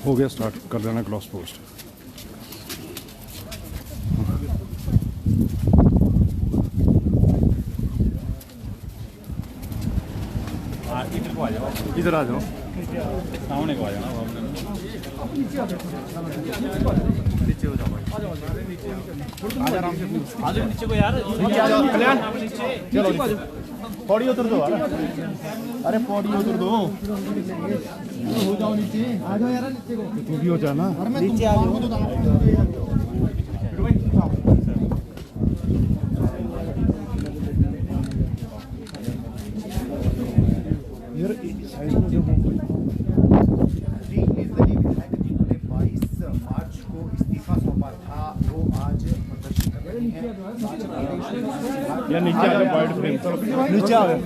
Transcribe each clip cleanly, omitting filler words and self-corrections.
हो गया स्टार्ट कर देना क्रॉस पोस्ट। इधर आ जाओ, सामने को आ जाना। नीचे हो जाओ, आ जाओ नीचे को यार। कल्याण चलो पौड़ी उतर दो। अरे पौड़ी उतर दो, हो जाओ नीचे, आ जाओ यार नीचे को। तू भी हो जाना नीचे आ जाओ। या नीचे आ जाओ, वाइड फ्रेम नीचे आ जाओ।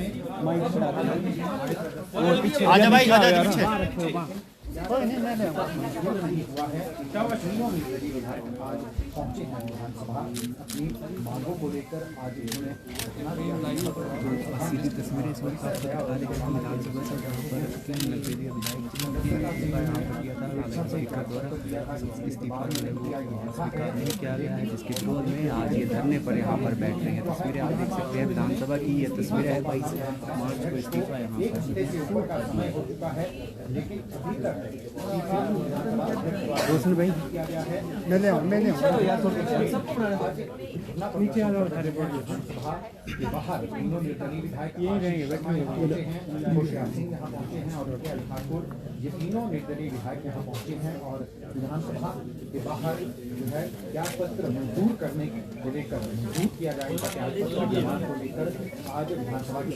आजा भाई, आजा पीछे। मांगों को लेकर आज सीधी तस्वीरें इस वक्त आपको दिखा रहे हैं विधानसभा से, जहाँ पर तीन निर्दलीय विधायक द्वारा इस्तीफा स्वीकार नहीं किया गया है, जिसके विरोध में आज ये धरने पर यहाँ पर बैठ रहे हैं। तस्वीरें आप देख सकते हैं विधानसभा की, ये तस्वीरें है 22 मार्च को इस्तीफा यहाँ रोशन भाई मैंने नीचे आ जाओ। बाहर तीनों निर्दलीय विधायक यही रहेंगे, बैठे हैं। होशियार सिंह यहाँ पहुँचे हैं और ठाकुर, ये तीनों निर्दलीय विधायक यहाँ पहुँचे हैं और विधानसभा के बाहर जो है त्याग पत्र मंजूर करने को लेकर मंजूर किया जाएगा। त्याग पत्र निर्माण को लेकर आज विधानसभा की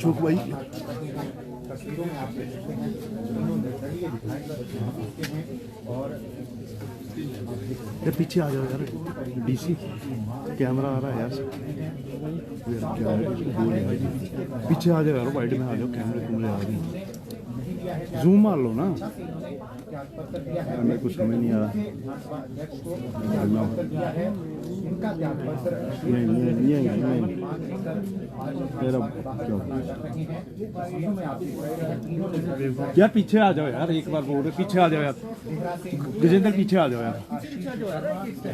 तस्वीरों में आप देख सकते हैं तीनों निर्दलीय विधायक यहाँ पहुँचे हैं। और पीछे आ जाओ यार, डीसी कैमरा आ रहा है यार, पीछे आ जाओ यार, वाइड में आ जाओ, कैमरे आ रही है, जूम मार लो ना। हमें कुछ समझ नहीं आ रहा। यार पीछे आ जाओ यार, एक बार बोल रहे पीछे आ जाओ यार, गजेंद्र पीछे आ जाओ यार,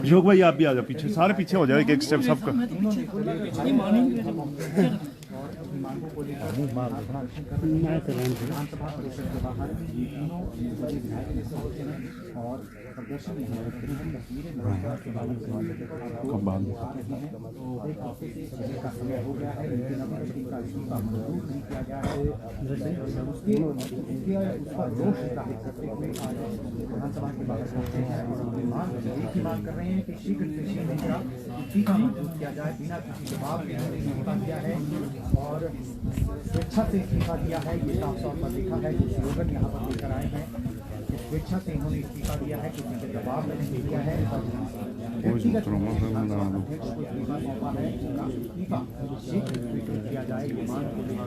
अशोक भाई आप भी आ जाओ पीछे, सारे पीछे हो जाओ, एक स्टेप सबका। मांग कर रहे हैं कि शीघ्र से शीघ्र इस्तीफा मंजूर किया जाए बिना किसी जवाब के इस्तीफा दिया है और स्वेच्छा से इस्तीफा दिया है। ये साफ तौर पर लिखा है, जो स्लोगन यहाँ पर लेकर आए हैं, स्वेच्छा से इन्होंने इस्तीफा दिया है, किसी से दबाव नहीं दिया है। व्यक्तिगत अध्यक्ष को इस्तीफा सौंपा है, इस्तीफा शीघ्र स्वीकृत किया जाए ये मांग को लेकर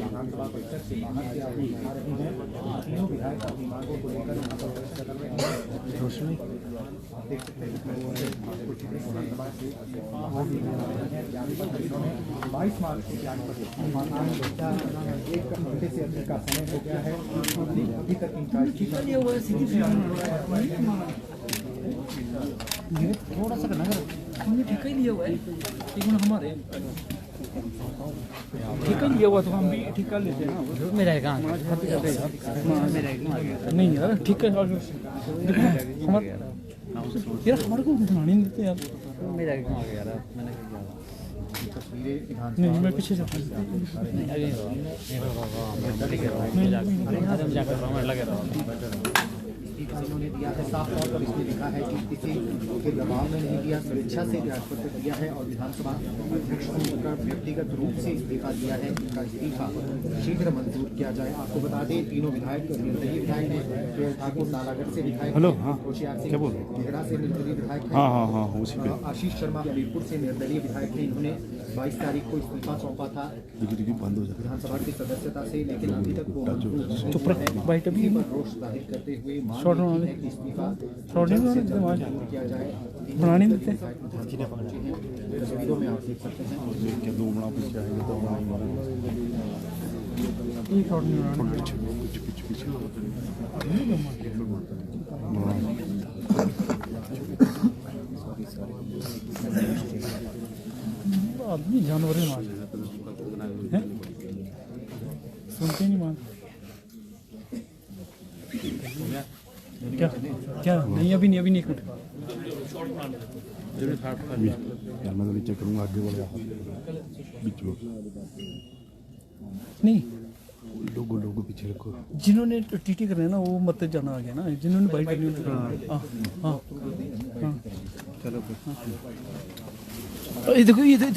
विधानसभा परिसर से बाहर से आगे आ रहे हैं। तीनों विधायक अपनी मांगों को लेकर यहाँ पर व्यवस्था कर रहे हैं। आप देख सकते हैं विधानसभा से 22 मार्च को त्याग पत्र एक घंटे से अधिक का समय हो गया है, अभी तक थोड़ा सा नगर हमने ठेका ही लिया हुआ है, लेकिन हमारे ठेका लिया हुआ तो हम भी ठेका लेते हैं ना। मेरा कहाँ नहीं यार, ठेका हमारे यार, हमारे को ध्यान नहीं देते यार। मेरा कहाँ गया यार, मैंने नहीं, मैं पीछे से इन्होंने दिया है, साफ तौर पर इसमें लिखा है कि किसी के दबाव में नहीं दिया, स्वेच्छा से त्यागपत्र दिया है और विधानसभा अध्यक्ष को उनका व्यक्तिगत रूप से इस्तीफा दिया है। इनका इस्तीफा शीघ्र मंजूर किया जाए। आपको बता दें तीनों विधायक निर्दलीय विधायक हैं, ठाकुर नालागढ़ से विधायक, होशियार सिंह गेगड़ा से निर्दलीय विधायक हैं, आशीष शर्मा हमीरपुर से निर्दलीय विधायक थे। इन्होंने 22 तारीख को इस्तीफा सौंपा था विधानसभा की सदस्यता से, लेकिन अभी तक वो रोष जाहिर करते हुए इस्तीफा किया जाए। तस्वीरों में आप देख सकते हैं। आदमी जानवर है मार हैं? सुनते नहीं मान क्या क्या नहीं अभी नहीं एक मिनट यार मैं तो नीचे करूंगा आगे वाले बीच में नहीं लोगों लोगों पीछे रखो जिन्होंने टीटी करना है ना वो मत जाना आ गया ना जिन्होंने बाइक करनी है हाँ हाँ हाँ चलो ये देखो ये दो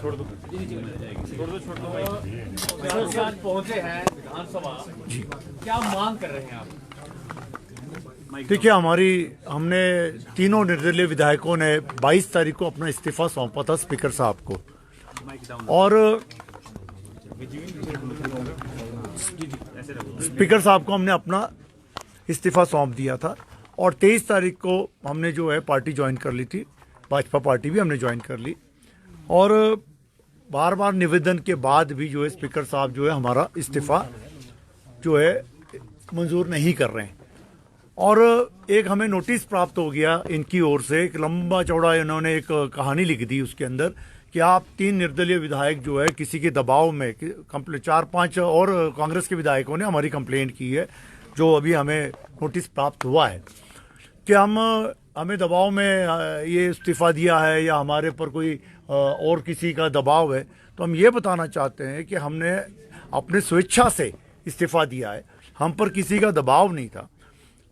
छोड़ दो आज पहुंचे हैं विधानसभा क्या मांग कर रहे हैं आप? देखिए हमने तीनों निर्दलीय विधायकों ने 22 तारीख को अपना इस्तीफा सौंपा था स्पीकर साहब को और स्पीकर साहब को हमने अपना इस्तीफा सौंप दिया था और 23 तारीख को हमने जो है पार्टी ज्वाइन कर ली थी, भाजपा पार्टी भी हमने ज्वाइन कर ली और बार बार निवेदन के बाद भी जो है स्पीकर साहब जो है हमारा इस्तीफा जो है मंजूर नहीं कर रहे हैं और एक हमें नोटिस प्राप्त हो गया इनकी ओर से, एक लंबा चौड़ा इन्होंने एक कहानी लिख दी उसके अंदर कि आप 3 निर्दलीय विधायक जो है किसी के दबाव में 4-5 और कांग्रेस के विधायकों ने हमारी कंप्लेंट की है जो अभी हमें नोटिस प्राप्त हुआ है कि हमें दबाव में ये इस्तीफा दिया है या हमारे पर कोई और किसी का दबाव है। तो हम ये बताना चाहते हैं कि हमने अपने स्वेच्छा से इस्तीफा दिया है, हम पर किसी का दबाव नहीं था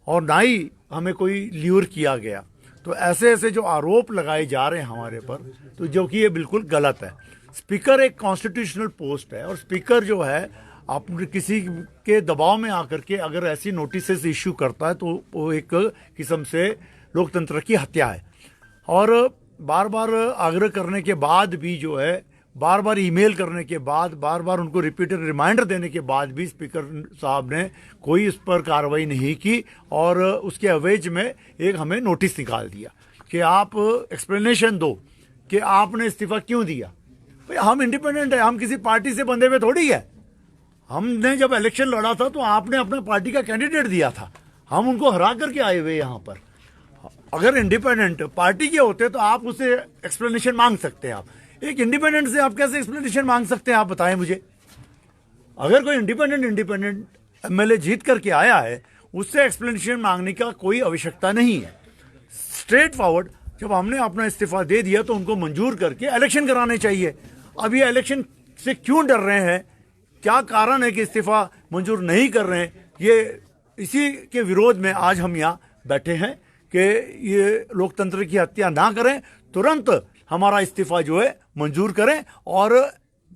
और ना ही हमें कोई ल्यूर किया गया। तो ऐसे जो आरोप लगाए जा रहे हैं हमारे पर तो जो कि ये बिल्कुल गलत है। स्पीकर एक कॉन्स्टिट्यूशनल पोस्ट है और स्पीकर जो है अपने किसी के दबाव में आकर के अगर ऐसी नोटिस इश्यू करता है तो वो एक किस्म से लोकतंत्र की हत्या है। और बार बार आग्रह करने के बाद भी जो है बार बार ईमेल करने के बाद बार बार उनको रिपीटेड रिमाइंडर देने के बाद भी स्पीकर साहब ने कोई इस पर कार्रवाई नहीं की और उसके अवेज में एक हमें नोटिस निकाल दिया कि आप एक्सप्लेनेशन दो कि आपने इस्तीफा क्यों दिया। भाई हम इंडिपेंडेंट है, हम किसी पार्टी से बंधे हुए थोड़ी है। हमने जब इलेक्शन लड़ा था तो आपने अपने पार्टी का कैंडिडेट दिया था, हम उनको हरा करके आए हुए यहाँ पर। अगर इंडिपेंडेंट पार्टी के होते तो आप उससे एक्सप्लेनेशन मांग सकते हैं। आप एक इंडिपेंडेंट से आप कैसे एक्सप्लेनेशन मांग सकते हैं, आप बताएं मुझे। अगर कोई इंडिपेंडेंट एमएलए जीत करके आया है उससे एक्सप्लेनेशन मांगने का कोई आवश्यकता नहीं है। स्ट्रेट फॉरवर्ड जब हमने अपना इस्तीफा दे दिया तो उनको मंजूर करके इलेक्शन कराने चाहिए। अब ये इलेक्शन से क्यों डर रहे हैं, क्या कारण है कि इस्तीफा मंजूर नहीं कर रहे हैं, ये इसी के विरोध में आज हम यहाँ बैठे हैं कि ये लोकतंत्र की हत्या ना करें, तुरंत हमारा इस्तीफा जो है मंजूर करें और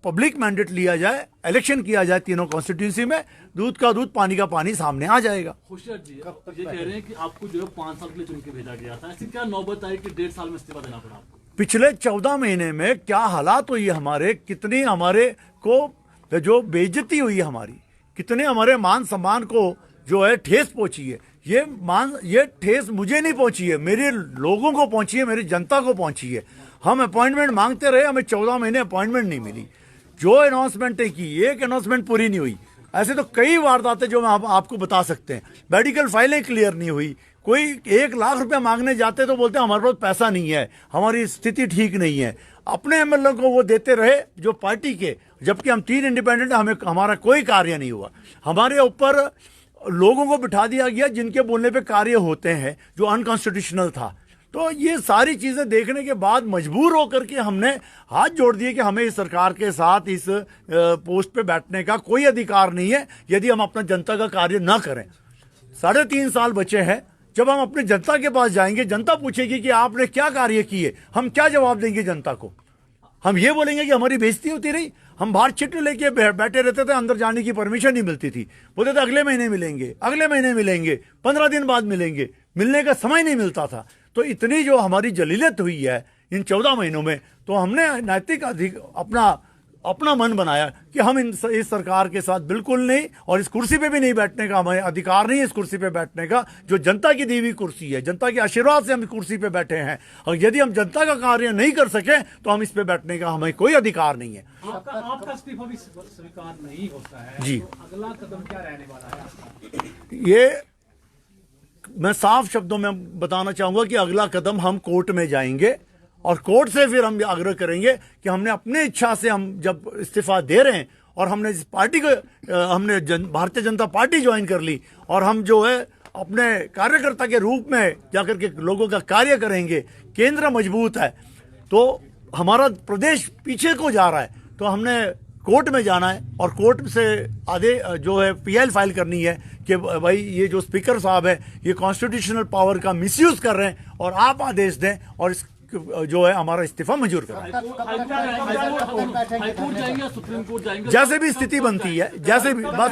पब्लिक मैंडेट लिया जाए, इलेक्शन किया जाए तीनों कॉन्स्टिट्यूंसी में, दूध का दूध पानी का पानी सामने आ जाएगा। खुशर जी ये कह रहे हैं कि आपको जो है 5 साल के लिए चुन के भेजा गया था, ऐसी क्या नौबत आई कि 1.5 साल में इस्तीफा देना पड़ा आपको? पिछले 14 महीने में क्या हालात हुई हमारे, कितनी हमारे को जो बेइज्जती हुई हमारी, कितने हमारे मान सम्मान को जो है ठेस पहुंची है। ये ठेस मुझे नहीं पहुंची है, मेरे लोगों को पहुंची है, मेरी जनता को पहुंची है। हम अपॉइंटमेंट मांगते रहे, हमें 14 महीने अपॉइंटमेंट नहीं मिली। जो अनाउंसमेंट की एक अनाउंसमेंट पूरी नहीं हुई। ऐसे तो कई वारदातें जो हम आपको बता सकते हैं। मेडिकल फाइलें क्लियर नहीं हुई, कोई 1 लाख रुपया मांगने जाते तो बोलते हैं हमारे पास पैसा नहीं है, हमारी स्थिति ठीक नहीं है। अपने एमएलए को वो देते रहे जो पार्टी के, जबकि हम 3 इंडिपेंडेंट, हमें हमारा कोई कार्य नहीं हुआ। हमारे ऊपर लोगों को बिठा दिया गया जिनके बोलने पे कार्य होते हैं, जो अनकॉन्स्टिट्यूशनल था। तो ये सारी चीजें देखने के बाद मजबूर होकर के हमने हाथ जोड़ दिए कि हमें इस सरकार के साथ इस पोस्ट पे बैठने का कोई अधिकार नहीं है यदि हम अपना जनता का कार्य ना करें। 3.5 साल बचे हैं, जब हम अपनी जनता के पास जाएंगे, जनता पूछेगी कि आपने क्या कार्य किए, हम क्या जवाब देंगे जनता को? हम ये बोलेंगे कि हमारी बेइज्जती होती रही, हम बाहर चिट लेके बैठे रहते थे, अंदर जाने की परमिशन नहीं मिलती थी, बोलते थे अगले महीने मिलेंगे, अगले महीने मिलेंगे, 15 दिन बाद मिलेंगे, मिलने का समय नहीं मिलता था। तो इतनी जो हमारी जलीलत हुई है इन 14 महीनों में, तो हमने नैतिक अपना मन बनाया कि हम इस सरकार के साथ बिल्कुल नहीं, और इस कुर्सी पे भी नहीं बैठने का हमें अधिकार नहीं है। इस कुर्सी पे बैठने का जो जनता की दी हुई कुर्सी है, जनता के आशीर्वाद से हम इस कुर्सी पे बैठे हैं, और यदि हम जनता का कार्य नहीं कर सके तो हम इस पे बैठने का हमें कोई अधिकार नहीं है। आपका इस्तीफा भी स्वीकार नहीं होता है जी, तो अगला कदम क्या रहने वाला है आपका? ये मैं साफ शब्दों में बताना चाहूंगा कि अगला कदम हम कोर्ट में जाएंगे, और कोर्ट से फिर हम आग्रह करेंगे कि हमने अपनी इच्छा से, हम जब इस्तीफा दे रहे हैं और हमने इस पार्टी को हमने भारतीय जनता पार्टी ज्वाइन कर ली, और हम जो है अपने कार्यकर्ता के रूप में जाकर के लोगों का कार्य करेंगे, केंद्र मजबूत है, तो हमारा प्रदेश पीछे को जा रहा है, तो हमने कोर्ट में जाना है, और कोर्ट से आधे जो है पीएल फाइल करनी है कि भाई ये जो स्पीकर साहब है ये कॉन्स्टिट्यूशनल पावर का मिसयूज कर रहे हैं, और आप आदेश दें और इस जो है हमारा इस्तीफा मंजूर करें। हाईकोर्ट जाएंगे या सुप्रीम कोर्ट जाएंगे? जैसे भी स्थिति बनती है, जैसे भी, बस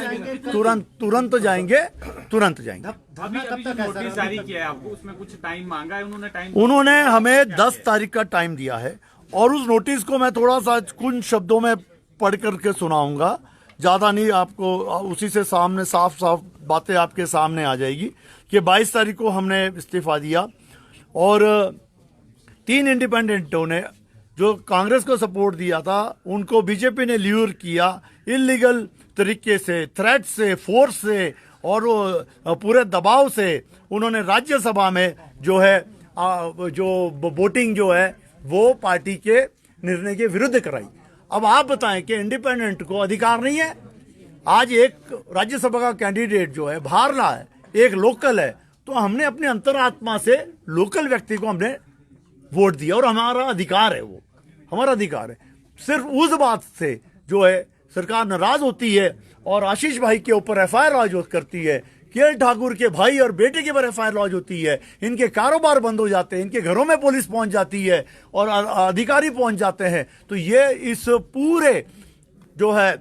तुरंत जाएंगे। अभी जो नोटिस जारी किया है आपको, उसमें कुछ टाइम मांगा है उन्होंने? उन्होंने हमें 10 तारीख का टाइम दिया है, और उस नोटिस को मैं थोड़ा सा कुछ शब्दों में पढ़ करके सुनाऊंगा, ज्यादा नहीं, आपको उसी से सामने साफ बातें आपके सामने आ जाएगी कि 22 तारीख को हमने इस्तीफा दिया, और 3 इंडिपेंडेंटों ने जो कांग्रेस को सपोर्ट दिया था उनको बीजेपी ने ल्यूर किया, इलीगल तरीके से, थ्रेट से, फोर्स से और पूरे दबाव से उन्होंने राज्यसभा में जो है जो वोटिंग जो है वो पार्टी के निर्णय के विरुद्ध कराई। अब आप बताएं कि इंडिपेंडेंट को अधिकार नहीं है? आज एक राज्यसभा का कैंडिडेट जो है बाहर ला है, एक लोकल है, तो हमने अपने अंतरात्मा से लोकल व्यक्ति को हमने वोट दिया, और हमारा अधिकार है, वो हमारा अधिकार है। सिर्फ उस बात से जो है सरकार नाराज होती है और आशीष भाई के ऊपर एफआईआर लॉन्च करती है, केएल ठाकुर के भाई और बेटे के ऊपर एफआईआर लॉन्च होती है, इनके कारोबार बंद हो जाते हैं, इनके घरों में पुलिस पहुंच जाती है और अधिकारी पहुंच जाते हैं, तो ये इस पूरे जो है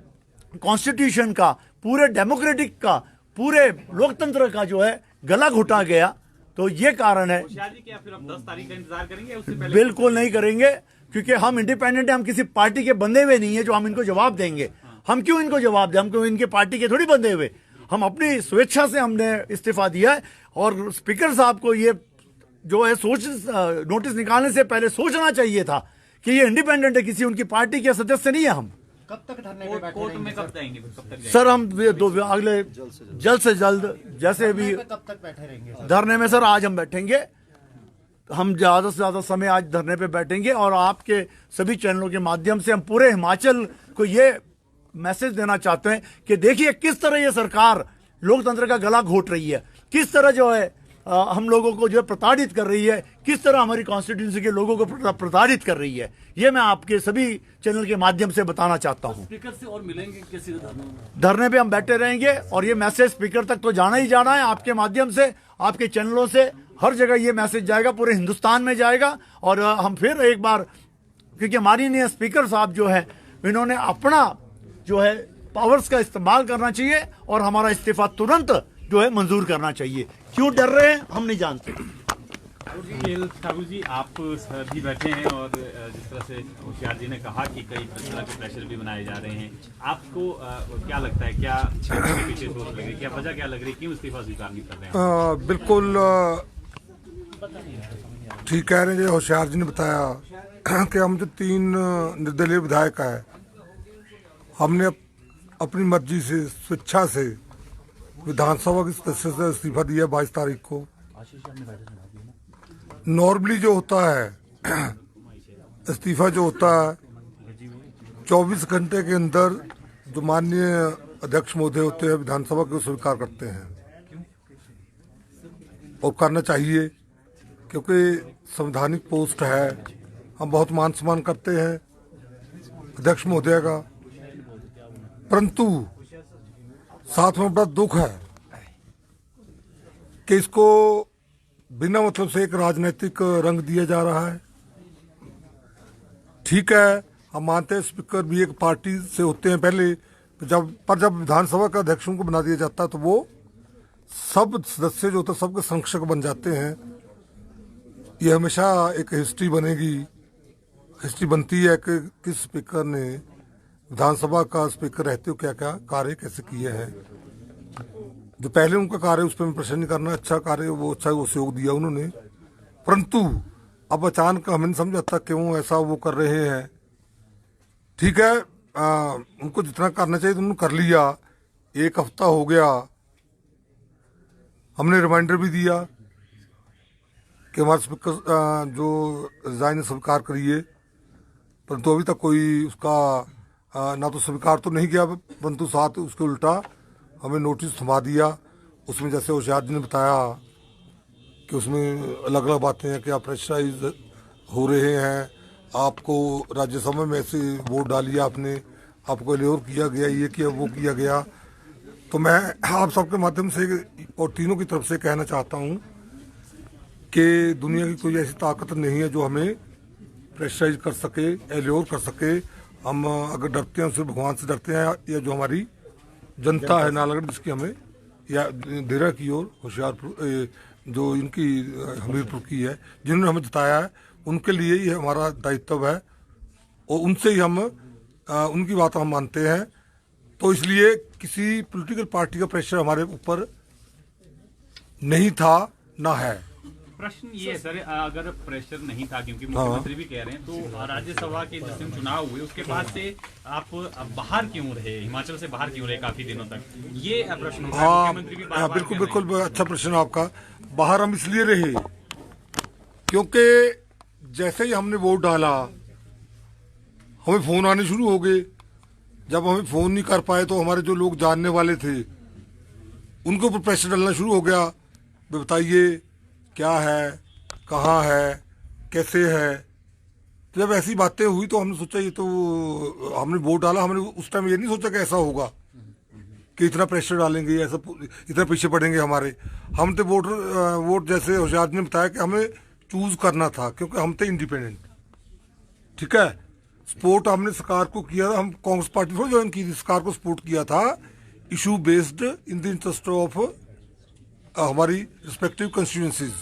कॉन्स्टिट्यूशन का, पूरे डेमोक्रेटिक का, पूरे लोकतंत्र का जो है गला घुटा गया। तो ये कारण है। क्या फिर अब 10 तारीख का इंतजार करेंगे या उससे पहले? बिल्कुल नहीं करेंगे, क्योंकि हम इंडिपेंडेंट हैं, हम किसी पार्टी के बंधे हुए नहीं है जो हम इनको जवाब देंगे। हम क्यों इनको जवाब दें? हम क्यों इनके पार्टी के थोड़ी बंधे हुए? हम अपनी स्वेच्छा से हमने इस्तीफा दिया है, और स्पीकर साहब को ये जो है नोटिस निकालने से पहले सोचना चाहिए था कि ये इंडिपेंडेंट है, किसी उनकी पार्टी के सदस्य नहीं है हम। कब तक धरने पे बैठे कोर्ट में रहेंगे कब जाएंगे? कब तक जाएंगे? सर हम अगले जल्द से जल्द जैसे भी कब तक बैठे रहेंगे सर? धरने में, सर आज हम बैठेंगे, हम ज्यादा से ज्यादा समय आज धरने पे बैठेंगे, और आपके सभी चैनलों के माध्यम से हम पूरे हिमाचल को ये मैसेज देना चाहते हैं कि देखिए किस तरह ये सरकार लोकतंत्र का गला घोट रही है, किस तरह जो है हम लोगों को जो है प्रताड़ित कर रही है, किस तरह हमारी कॉन्स्टिट्यूंसी के लोगों को प्रताड़ित कर रही है। ये मैं आपके सभी चैनल के माध्यम से बताना चाहता हूँ। स्पीकर से और मिलेंगे किसी धरने पे हम बैठे रहेंगे, और ये मैसेज स्पीकर तक तो जाना ही जाना है, आपके माध्यम से, आपके चैनलों से, हर जगह ये मैसेज जाएगा, पूरे हिंदुस्तान में जाएगा। और हम फिर एक बार, क्योंकि माननीय स्पीकर साहब जो है इन्होंने अपना जो है पावर्स का इस्तेमाल करना चाहिए, और हमारा इस्तीफा तुरंत जो है मंजूर करना चाहिए। क्यों डर रहे हैं हम नहीं जानते। केएल ठाकुर जी, आप भी बैठे हैं, और जिस तरह से होशियार जी ने कहा कि कई तरह के प्रेशर भी बनाए जा रहे हैं, आपको क्या लगता है, क्या पीछे सोच लग रही है, क्या वजह क्या लग रही है, क्यों इस्तीफा स्वीकार नहीं कर रहे हैं? बिल्कुल ठीक कह रहे हैं, होशियार जी ने बताया कि हम जो 3 निर्दलीय विधायक है, हमने अपनी मर्जी से, स्वेच्छा से विधानसभा के सदस्य से इस्तीफा दिया 22 तारीख को। नॉर्मली जो होता है इस्तीफा जो होता है 24 घंटे के अंदर जो माननीय अध्यक्ष महोदय होते हैं विधानसभा को स्वीकार करते हैं, और करना चाहिए, क्योंकि संवैधानिक पोस्ट है, हम बहुत मान सम्मान करते हैं अध्यक्ष महोदय का। परंतु साथ में बड़ा दुख है कि इसको बिना मतलब से एक राजनीतिक रंग दिया जा रहा है। ठीक है, हम मानते हैं स्पीकर भी एक पार्टी से होते हैं पहले, जब विधानसभा का अध्यक्षों को बना दिया जाता है तो वो सब सदस्य जो होते हैं सबके संरक्षक बन जाते हैं। ये हमेशा एक हिस्ट्री बनेगी, हिस्ट्री बनती है कि किस स्पीकर ने विधानसभा का स्पीकर रहते हुए क्या क्या कार्य कैसे किए हैं। जो पहले उनका कार्य उस पर मैं प्रश्न नहीं करना, अच्छा कार्य वो अच्छा वो सहयोग दिया उन्होंने, परंतु अब अचानक हमें नहीं समझ आता क्यों ऐसा वो कर रहे हैं। ठीक है, उनको जितना करना चाहिए तो उन्होंने कर लिया, 1 हफ्ता हो गया, हमने रिमाइंडर भी दिया कि हमारे स्पीकर जो रिजाइन स्वीकार करिए, परंतु अभी तक कोई उसका ना तो स्वीकार तो नहीं किया, परंतु साथ उसके उल्टा हमें नोटिस थमा दिया। उसमें जैसे होशियार जी ने बताया कि उसमें अलग अलग बातें हैं कि आप प्रेशराइज हो रहे हैं, आपको राज्यसभा में ऐसे वोट डालिए, आपने आपको एल्योर किया गया, ये किया वो किया गया। तो मैं आप सबके माध्यम से और तीनों की तरफ से कहना चाहता हूँ कि दुनिया की कोई ऐसी ताकत नहीं है जो हमें प्रेशराइज कर सके, एल्योर कर सके। हम अगर डरते हैं उससे भगवान से डरते हैं, या जो हमारी जनता है नालागढ़ जिसकी हमें, या देरा की ओर होशियारपुर जो इनकी हमीरपुर की है, जिन्होंने हमें जिताया है, उनके लिए ही हमारा दायित्व है और उनसे ही हम उनकी बात हम मानते हैं। तो इसलिए किसी पॉलिटिकल पार्टी का प्रेशर हमारे ऊपर नहीं था, ना है। प्रश्न ये है सर, अगर प्रेशर नहीं था, क्योंकि मुख्यमंत्री भी कह रहे हैं, तो राज्यसभा के जिस दिन चुनाव हुए उसके बाद से आप बाहर क्यों रहे, हिमाचल से बाहर क्यों रहे काफी दिनों तक, ये प्रश्न उठा है। मुख्यमंत्री भी बार-बार बिल्कुल कह रहे हैं। बिल्कुल अच्छा प्रश्न आपका। बाहर हम इसलिए रहे क्योंकि जैसे ही हमने वोट डाला हमें फोन आने शुरू हो गए। जब हमें फोन नहीं कर पाए तो हमारे जो लोग जानने वाले थे उनके ऊपर प्रेशर डालना शुरू हो गया, बताइए क्या है, कहाँ है, कैसे है। तो जब ऐसी बातें हुई तो हमने सोचा ये तो हमने वोट डाला, हमने उस टाइम ये नहीं सोचा कि ऐसा होगा कि इतना प्रेशर डालेंगे, ऐसा इतना पीछे पड़ेंगे हमारे। हम तो वोट जैसे होशियार ने बताया कि हमें चूज करना था क्योंकि हम थे इंडिपेंडेंट। ठीक है, सपोर्ट हमने सरकार को किया, हम कांग्रेस पार्टी थोड़ी ज्वाइन की थी, सरकार को सपोर्ट किया था issue based in the interest of हमारी रिस्पेक्टिव कंस्टिट्यूएंसीज,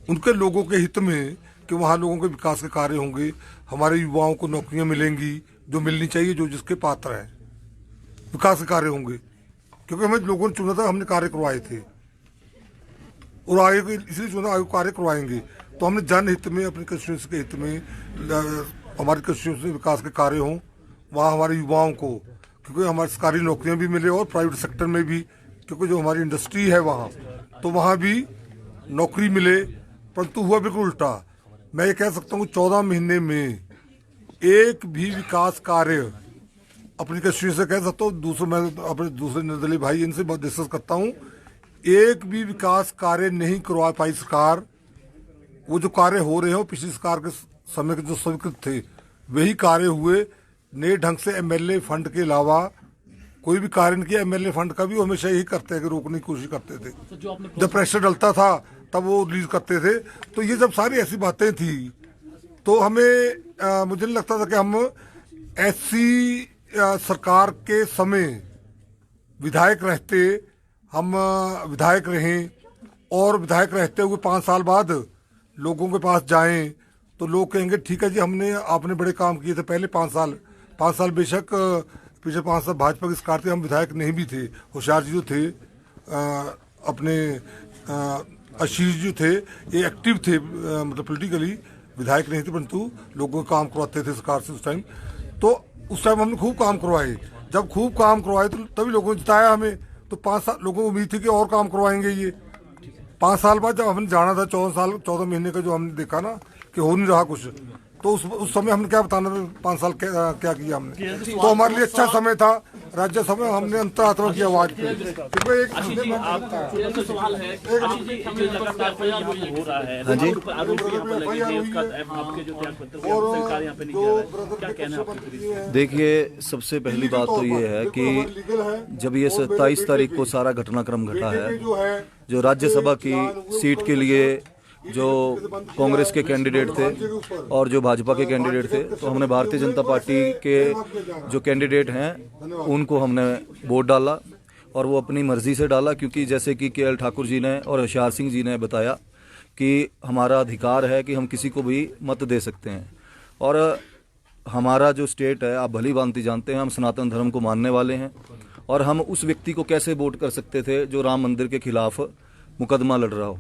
उनके लोगों के हित में कि वहाँ लोगों के विकास के कार्य होंगे, हमारे युवाओं को नौकरियां मिलेंगी जो मिलनी चाहिए, जो जिसके पात्र हैं, विकास के कार्य होंगे। क्योंकि हमें लोगों ने चुना था, हमने कार्य करवाए थे और आगे इसलिए चुना आगे कार्य करवाएंगे। तो हमने जनहित में, अपनी कंस्टिट्यूएंसी के हित में, हमारी कंस्टिट्यूएंसी में विकास के कार्य हों, वहाँ हमारे युवाओं को, क्योंकि हमारी सरकारी नौकरियाँ भी मिले और प्राइवेट सेक्टर में भी, क्योंकि जो हमारी इंडस्ट्री है वहाँ, तो वहाँ भी नौकरी मिले। परंतु हुआ बिल्कुल उल्टा। मैं ये कह सकता हूँ 14 महीने में एक भी विकास कार्य अपनी कंस्टिट्यूएंसी से कह सकता हूँ, दूसरे मैं अपने दूसरे निर्दलीय भाई इनसे बहुत डिस्कस करता हूँ, एक भी विकास कार्य नहीं करवा पाई सरकार। वो जो कार्य हो रहे हो पिछली सरकार के समय के जो स्वीकृत थे वही कार्य हुए। नए ढंग से एमएलए फंड के अलावा कोई भी कार्य नहीं किया। एमएलए फंड का भी वो हमेशा यही करते हैं कि रोकने की कोशिश करते थे, जब प्रेशर डलता था तब वो रिलीज करते थे। तो ये जब सारी ऐसी बातें थी तो हमें मुझे नहीं लगता था कि हम ऐसी सरकार के समय विधायक रहते, हम विधायक रहें और विधायक रहते हुए 5 साल बाद लोगों के पास जाएं तो लोग कहेंगे ठीक है जी, आपने बड़े काम किए थे पहले 5 साल बेशक पिछले 5 साल भाजपा की सरकार थी, हम विधायक नहीं भी थे। होशियार जी जो थे, अपने आशीष जी थे, ये एक्टिव थे, मतलब पॉलिटिकली विधायक नहीं थे परंतु लोगों का काम करवाते थे सरकार से उस टाइम। तो उस टाइम हमने खूब काम करवाए। जब खूब काम करवाए तो तभी लोगों ने जिताया हमें। तो 5 साल लोगों को उम्मीद थी कि और काम करवाएंगे ये। 5 साल बाद जब हमने जाना था, 14 महीने का जो हमने देखा ना कि हो नहीं रहा कुछ, तो उस समय हमने क्या बताना था 5 साल क्या किया हमने। तो हमारे लिए अच्छा समय था। राज्यसभा में हमने अंतरात्मा की आवाज की। सवाल है कि लगातार हो रहा है, आरोप आपके जो सरकार यहाँ पे नहीं किया है, क्या कहना है आपके? देखिए, सबसे पहली बात तो ये है कि जब ये 27 तारीख को सारा घटनाक्रम घटा है, जो राज्यसभा की सीट के लिए जो कांग्रेस के कैंडिडेट थे और जो भाजपा के कैंडिडेट थे, तो हमने भारतीय जनता पार्टी के जो कैंडिडेट हैं उनको हमने वोट डाला और वो अपनी मर्जी से डाला। क्योंकि जैसे कि केएल ठाकुर जी ने और होशियार सिंह जी ने बताया कि हमारा अधिकार है कि हम किसी को भी मत दे सकते हैं। और हमारा जो स्टेट है, आप भली भांति जानते हैं, हम सनातन धर्म को मानने वाले हैं और हम उस व्यक्ति को कैसे वोट कर सकते थे जो राम मंदिर के खिलाफ मुकदमा लड़ रहा हो।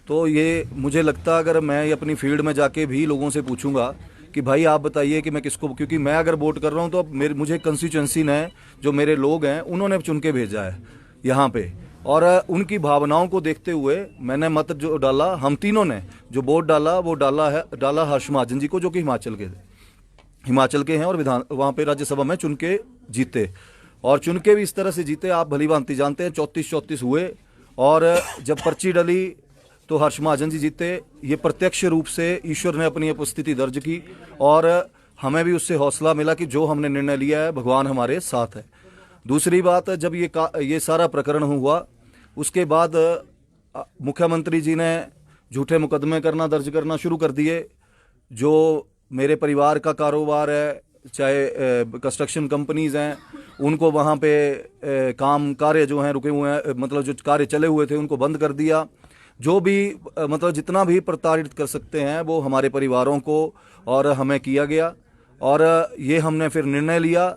तो ये मुझे लगता है अगर मैं अपनी फील्ड में जाके भी लोगों से पूछूंगा कि भाई आप बताइए कि मैं किसको, क्योंकि मैं अगर वोट कर रहा हूं तो अब मुझे कंस्टिट्यूएंसी ने जो मेरे लोग हैं उन्होंने चुन के भेजा है यहाँ पे, और उनकी भावनाओं को देखते हुए मैंने मत जो डाला, हम तीनों ने जो वोट डाला वो डाला हर्ष महाजन जी को, जो कि हिमाचल के हैं और वहाँ पे राज्यसभा में चुन के जीते। और चुन के भी इस तरह से जीते, आप भली भांति जानते हैं, 34-34 हुए। और जब पर्ची डली तो हर्ष महाजन जी जीते। ये प्रत्यक्ष रूप से ईश्वर ने अपनी उपस्थिति दर्ज की और हमें भी उससे हौसला मिला कि जो हमने निर्णय लिया है भगवान हमारे साथ है। दूसरी बात, जब ये सारा प्रकरण हुआ उसके बाद मुख्यमंत्री जी ने झूठे मुकदमे दर्ज करना शुरू कर दिए। जो मेरे परिवार का कारोबार है, चाहे कंस्ट्रक्शन कंपनीज हैं, उनको वहाँ पे कार्य जो हैं रुके हुए हैं, मतलब जो कार्य चले हुए थे उनको बंद कर दिया। जो भी मतलब जितना भी प्रताड़ित कर सकते हैं वो हमारे परिवारों को और हमें किया गया। और ये हमने फिर निर्णय लिया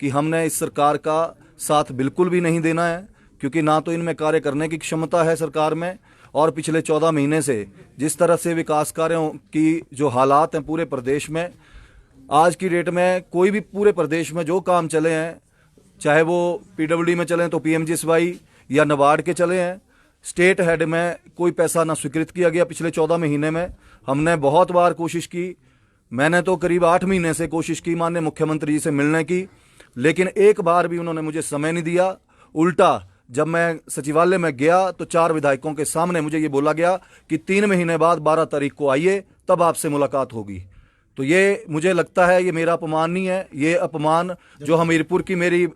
कि हमने इस सरकार का साथ बिल्कुल भी नहीं देना है, क्योंकि ना तो इनमें कार्य करने की क्षमता है सरकार में, और पिछले 14 महीने से जिस तरह से विकास कार्यों की जो हालात हैं पूरे प्रदेश में, आज की डेट में कोई भी पूरे प्रदेश में जो काम चले हैं, चाहे वो पीडब्ल्यूडी में चले तो पीएमजीएसवाई या नाबार्ड के चले हैं, स्टेट हेड में कोई पैसा ना स्वीकृत किया गया। पिछले 14 महीने में हमने बहुत बार कोशिश की, मैंने तो करीब 8 महीने से कोशिश की माननीय मुख्यमंत्री जी से मिलने की, लेकिन एक बार भी उन्होंने मुझे समय नहीं दिया। उल्टा जब मैं सचिवालय में गया तो 4 विधायकों के सामने मुझे ये बोला गया कि 3 महीने बाद 12 तारीख को आइए, तब आपसे मुलाकात होगी। तो ये मुझे लगता है ये मेरा अपमान नहीं है, ये अपमान जो हमीरपुर की मेरी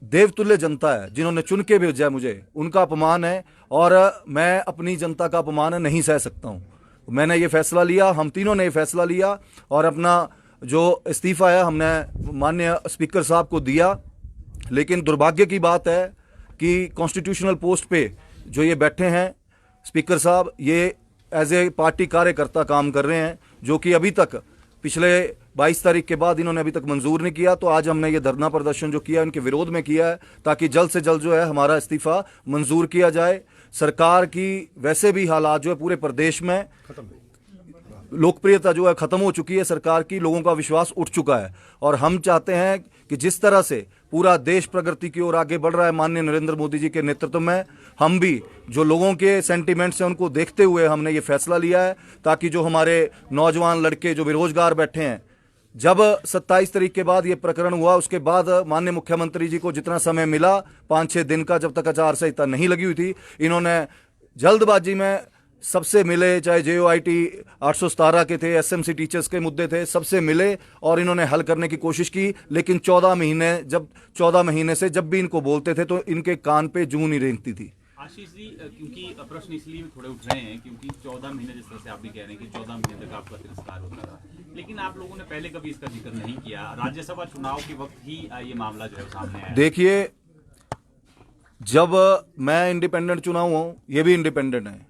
देवतुल्य जनता है जिन्होंने चुन के भेजा है मुझे, उनका अपमान है, और मैं अपनी जनता का अपमान नहीं सह सकता हूँ। मैंने ये फैसला लिया, हम तीनों ने ये फैसला लिया और अपना जो इस्तीफा है हमने माननीय स्पीकर साहब को दिया। लेकिन दुर्भाग्य की बात है कि कॉन्स्टिट्यूशनल पोस्ट पे जो ये बैठे हैं स्पीकर साहब, ये एज ए पार्टी कार्यकर्ता काम कर रहे हैं, जो कि अभी तक पिछले 22 तारीख के बाद इन्होंने अभी तक मंजूर नहीं किया। तो आज हमने ये धरना प्रदर्शन जो किया इनके विरोध में किया है, ताकि जल्द से जल्द जो है हमारा इस्तीफा मंजूर किया जाए। सरकार की वैसे भी हालात जो है पूरे प्रदेश में लोकप्रियता जो है खत्म हो चुकी है, सरकार की लोगों का विश्वास उठ चुका है, और हम चाहते हैं कि जिस तरह से पूरा देश प्रगति की ओर आगे बढ़ रहा है माननीय नरेंद्र मोदी जी के नेतृत्व में, हम भी जो लोगों के सेंटिमेंट्स हैं उनको देखते हुए हमने ये फैसला लिया है, ताकि जो हमारे नौजवान लड़के जो बेरोजगार बैठे हैं, जब 27 तारीख के बाद ये प्रकरण हुआ उसके बाद माननीय मुख्यमंत्री जी को जितना समय मिला 5-6 दिन का, जब तक आचार संहिता नहीं लगी हुई थी, इन्होंने जल्दबाजी में सबसे मिले, चाहे JOIT 817 के थे, SMC टीचर्स के मुद्दे थे, सबसे मिले और इन्होंने हल करने की कोशिश की। लेकिन 14 महीने से जब भी इनको बोलते थे तो इनके कान पे जूं नहीं रेंगती थी। आशीष जी, क्योंकि प्रश्न इसलिए भी थोड़े उठ रहे हैं क्योंकि 14 महीने, जिस तरह से आप भी कह रहे हैं कि 14 महीने तक आपका तिरस्कार होता रहा, लेकिन आप लोगों ने पहले कभी इसका जिक्र नहीं किया। राज्यसभा चुनाव के वक्त ही ये मामला जो है सामने आया। देखिए, जब मैं इंडिपेंडेंट चुना हुआ हूं, ये भी इंडिपेंडेंट है,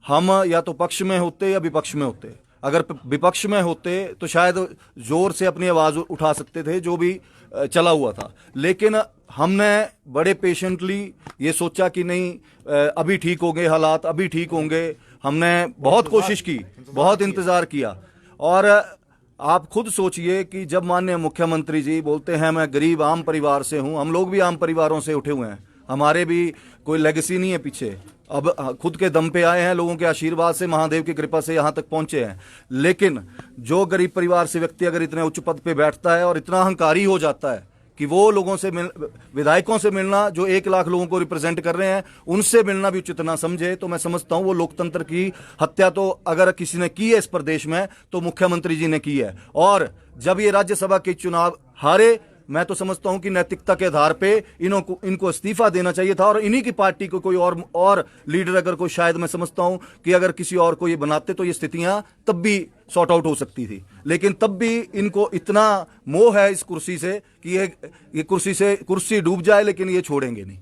हम या तो पक्ष में होते या विपक्ष में होते। अगर विपक्ष में होते तो शायद जोर से अपनी आवाज उठा सकते थे जो भी चला हुआ था, लेकिन हमने बड़े पेशेंटली ये सोचा कि नहीं अभी ठीक होंगे हालात, अभी ठीक होंगे। हमने बहुत कोशिश की, बहुत इंतजार किया, और आप खुद सोचिए कि जब माननीय मुख्यमंत्री जी बोलते हैं मैं गरीब आम परिवार से हूं, हम लोग भी आम परिवारों से उठे हुए हैं, हमारे भी कोई लेगेसी नहीं है पीछे, अब खुद के दम पे आए हैं, लोगों के आशीर्वाद से, महादेव की कृपा से यहाँ तक पहुंचे हैं। लेकिन जो गरीब परिवार से व्यक्ति अगर इतने उच्च पद पे बैठता है और इतना अहंकारी हो जाता है कि वो लोगों से विधायकों से मिलना जो 1 लाख लोगों को रिप्रेजेंट कर रहे हैं उनसे मिलना भी उचित ना समझे, तो मैं समझता हूं वो लोकतंत्र की हत्या तो अगर किसी ने की है इस प्रदेश में तो मुख्यमंत्री जी ने की है। और जब ये राज्यसभा के चुनाव हारे, मैं तो समझता हूं कि नैतिकता के आधार पे इनको इस्तीफा देना चाहिए था, और इन्हीं की पार्टी को कोई और लीडर अगर कोई, शायद मैं समझता हूं कि अगर किसी और को ये बनाते तो ये स्थितियां तब भी सॉर्ट आउट हो सकती थी। लेकिन तब भी इनको इतना मोह है इस कुर्सी से कि ये कुर्सी डूब जाए लेकिन ये छोड़ेंगे नहीं।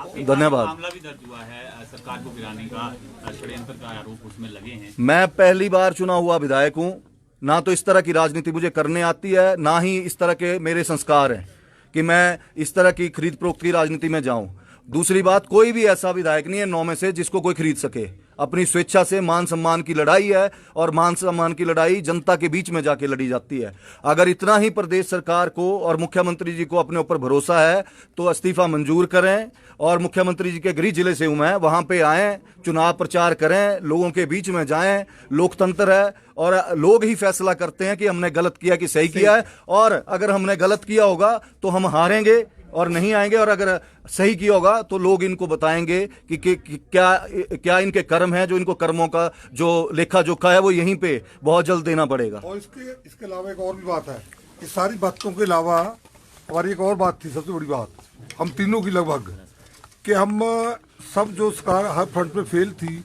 आपके धन्यवाद। मामला भी दर्ज हुआ है, सरकार को गिराने का षड्यंत्र का आरोप उसमें लगे हैं। मैं पहली बार चुना हुआ विधायक हूं, ना तो इस तरह की राजनीति मुझे करने आती है, ना ही इस तरह के मेरे संस्कार हैं कि मैं इस तरह की खरीद फरोख्त की राजनीति में जाऊं। दूसरी बात, कोई भी ऐसा विधायक नहीं है 9 में से जिसको कोई खरीद सके। अपनी स्वेच्छा से मान सम्मान की लड़ाई है, और मान सम्मान की लड़ाई जनता के बीच में जाके लड़ी जाती है। अगर इतना ही प्रदेश सरकार को और मुख्यमंत्री जी को अपने ऊपर भरोसा है तो इस्तीफा मंजूर करें, और मुख्यमंत्री जी के गृह जिले से हूं मैं, वहां पे आएं, चुनाव प्रचार करें, लोगों के बीच में जाएं। लोकतंत्र है और लोग ही फैसला करते हैं कि हमने गलत किया कि सही किया है, और अगर हमने गलत किया होगा तो हम हारेंगे और नहीं आएंगे, और अगर सही किया होगा तो लोग इनको बताएंगे कि क्या इनके कर्म है, जो इनको कर्मों का जो लेखा जोखा है वो यहीं पे बहुत जल्द देना पड़ेगा। और इसके अलावा एक और भी बात है, इस सारी बातों के अलावा हमारी एक और बात थी, सबसे बड़ी बात हम तीनों की लगभग, कि हम सब जो सरकार हर फ्रंट पे फेल थी,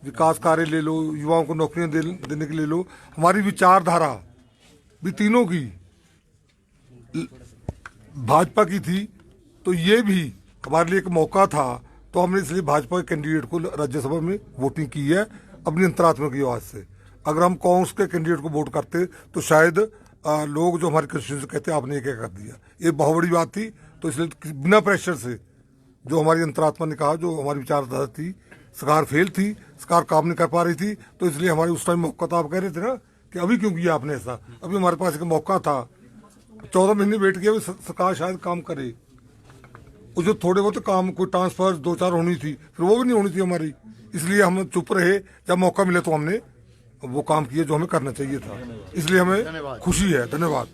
विकास कार्य ले लो, युवाओं को नौकरियां देने के ले लो, हमारी विचारधारा भी तीनों की भाजपा की थी, तो ये भी हमारे लिए एक मौका था, तो हमने इसलिए भाजपा के कैंडिडेट को राज्यसभा में वोटिंग की है अपनी अंतरात्मा की आवाज से। अगर हम कांग्रेस के कैंडिडेट को वोट करते तो शायद लोग जो हमारे कंस्टिट्यूएंसी कहते आपने ये क्या कर दिया, ये बहुत बड़ी बात थी। तो इसलिए बिना प्रेशर से जो हमारी अंतरात्मा ने कहा, जो हमारी विचारधारा थी, सरकार फेल थी, सरकार काम नहीं कर पा रही थी, तो इसलिए हमारे उस टाइम मौका था। आप कह रहे थे ना कि अभी क्यों किया आपने ऐसा, अभी हमारे पास एक मौका था, 14 महीने वेट किया, सरकार शायद काम करे। वो जो थोड़े बहुत काम, कोई ट्रांसफर 2-4 होनी थी, फिर वो भी नहीं होनी थी हमारी, इसलिए हम चुप रहे। जब मौका मिले तो हमने वो काम किया जो हमें करना चाहिए था, इसलिए हमें खुशी है। धन्यवाद।